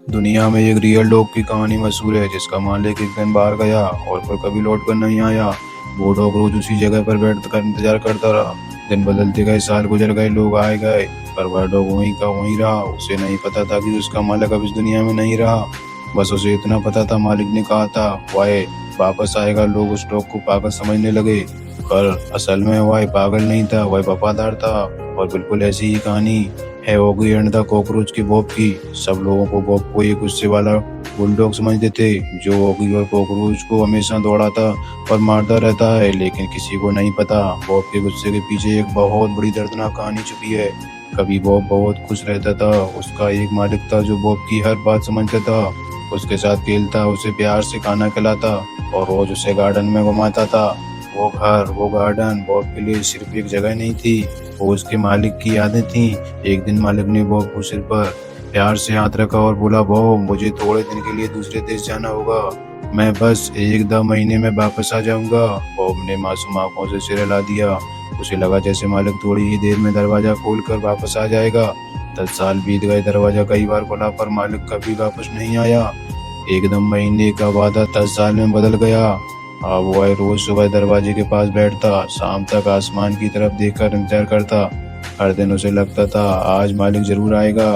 दुनिया में एक रियल डॉग की कहानी मशहूर है जिसका मालिक एक दिन बाहर गया और फिर कभी लौट कर नहीं आया। वो डॉग रोज उसी जगह पर बैठ कर इंतजार करता रहा। दिन बदलते गए, साल गुजर गए, लोग आए गए, पर वह डॉग वहीं का वहीं रहा। उसे नहीं पता था कि उसका मालिक अब इस दुनिया में नहीं रहा। बस उसे इतना पता था, मालिक ने कहा था वह वापस आएगा। लोग उस डॉग को पागल समझने लगे, पर असल में वह पागल नहीं था, वह वफादार था। और बिल्कुल ऐसी ही कहानी है ओगी एंड द कॉकरोच की बॉब की। सब लोगों को बॉब को एक गुस्से वाला बुलडॉग समझते थे जो ओगी और कॉकरोच को हमेशा दौड़ाता और मारता रहता है, लेकिन किसी को नहीं पता बॉब के गुस्से के पीछे एक बहुत बड़ी दर्दनाक कहानी छुपी है। कभी बॉब बहुत खुश रहता था, उसका एक मालिक था जो बॉब की हर बात समझता था, उसके साथ खेलता, उसे प्यार से खाना खिलाता और रोज उसे गार्डन में घुमाता था। वो घर, वो गार्डन बॉब के लिए सिर्फ एक जगह नहीं थी, वो उसके मालिक की यादें थी। एक दिन मालिक ने बॉब को सिर पर प्यार से हाथ रखा और बोला, बॉब मुझे थोड़े दिन के लिए दूसरे देश जाना होगा, मैं बस 1-2 महीने में वापस आ जाऊंगा। बॉब ने मासूम आंखों से सिर हिला दिया। उसे लगा जैसे मालिक थोड़ी ही देर में दरवाजा खोलकर वापस आ जाएगा। 10 साल बीत गए, दरवाजा कई बार खुला पर मालिक कभी वापस नहीं आया। एकदम महीने का वादा 10 साल में बदल गया। अब वह रोज सुबह दरवाजे के पास बैठता, शाम तक आसमान की तरफ देखकर इंतजार करता। हर दिन उसे लगता था आज मालिक जरूर आएगा,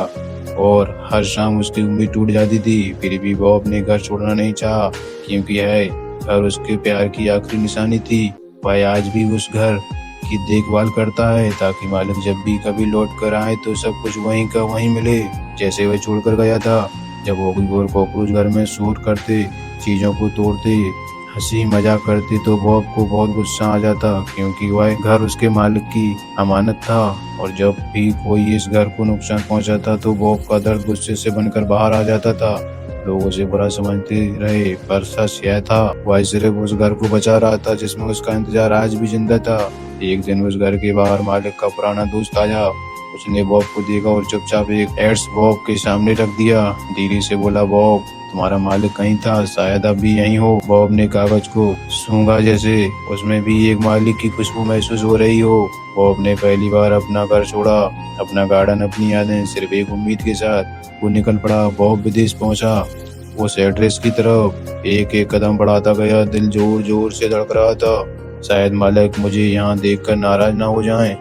और हर शाम उसकी उम्मीद टूट जाती थी। फिर भी वो अपने घर छोड़ना नहीं चाहा, क्योंकि यह घर उसके प्यार की आखिरी निशानी थी। वह आज भी उस घर की देखभाल करता है ताकि मालिक जब भी कभी लौट कर आए तो सब कुछ वहीं का वहीं मिले जैसे वह छोड़कर गया था। जब ओगी और कॉकरोच घर में शोर करते, चीजों को तोड़ते, हंसी मजाक करते तो बॉब को बहुत गुस्सा आ जाता, क्योंकि वह घर उसके मालिक की अमानत था। और जब भी कोई इस घर को नुकसान पहुंचाता तो बॉब का दर्द गुस्से से बनकर बाहर आ जाता था। लोग उसे बुरा समझते रहे, पर सच यह था वह सिर्फ उस घर को बचा रहा था जिसमें उसका इंतजार आज भी जिंदा था। एक दिन उस घर के बाहर मालिक का पुराना दोस्त आया। उसने बॉब को देखा और चुपचाप एक एड्स बॉब के सामने रख दिया। धीरे से बोला, बॉब तुम्हारा मालिक कहीं था, शायद अब भी यहीं हो। बॉब ने कागज को सूंघा, जैसे उसमें भी एक मालिक की खुशबू महसूस हो रही हो। बॉब ने पहली बार अपना घर छोड़ा, अपना गार्डन, अपनी यादें, सिर्फ एक उम्मीद के साथ वो निकल पड़ा। बॉब विदेश पहुंचा, उस एड्रेस की तरफ एक एक कदम बढ़ाता गया। दिल जोर जोर से धड़क रहा था, शायद मालिक मुझे यहाँ देखकर नाराज ना हो जाएं।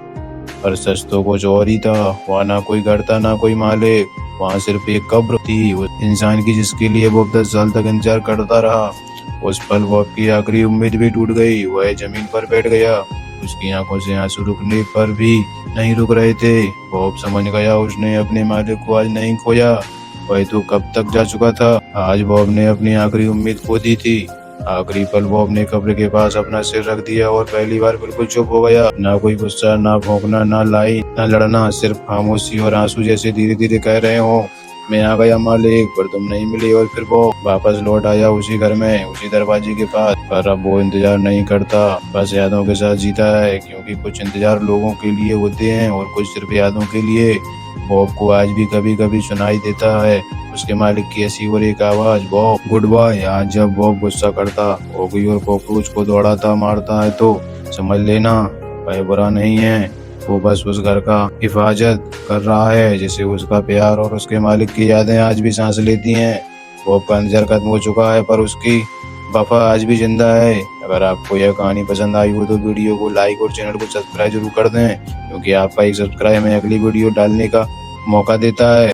पर सच तो कुछ और ही था। वहाँ ना कोई घर था, ना कोई मालिक, वहाँ सिर्फ एक कब्र थी उस इंसान की जिसके लिए वो 10 साल तक इंतजार करता रहा। उस पल वो की आखिरी उम्मीद भी टूट गई। वह जमीन पर बैठ गया, उसकी आंखों से आंसू रुकने पर भी नहीं रुक रहे थे। बॉब समझ गया उसने अपने मालिक को आज नहीं खोया, वह तो कब तक जा चुका था। आज बॉब ने अपनी आखिरी उम्मीद खो दी थी। आखिरी पल बॉब ने कब्र के पास अपना सिर रख दिया और पहली बार बिल्कुल चुप हो गया। ना कोई गुस्सा, ना भौंकना, ना लाई, ना लड़ना, सिर्फ खामोशी और आंसू जैसे धीरे धीरे कह रहे हो, मैं आ गया मालिक, पर तुम नहीं मिले। और फिर वो वापस लौट आया उसी घर में, उसी दरवाजे के पास। पर अब वो इंतजार नहीं करता, बस यादों के साथ जीता है, क्योंकि कुछ इंतजार लोगों के लिए होते हैं और कुछ सिर्फ यादों के लिए। बॉब को आज भी कभी कभी सुनाई देता है उसके मालिक की ऐसी और एक आवाज, बॉब गुड बाय। आज जब बॉब गुस्सा करता, ओगी और कॉकरोच को दौड़ाता मारता है तो समझ लेना वह बुरा नहीं है, वो बस उस घर का हिफाजत कर रहा है जिसे उसका प्यार और उसके मालिक की यादें आज भी सांस लेती हैं। बॉब का इंतजार खत्म हो चुका है, पर उसकी वफा आज भी जिंदा है। अगर आपको यह कहानी पसंद आई हो तो वीडियो को लाइक और चैनल को सब्सक्राइब जरूर कर दें, क्योंकि आपका एक सब्सक्राइब हमें अगली वीडियो डालने का मौका देता है।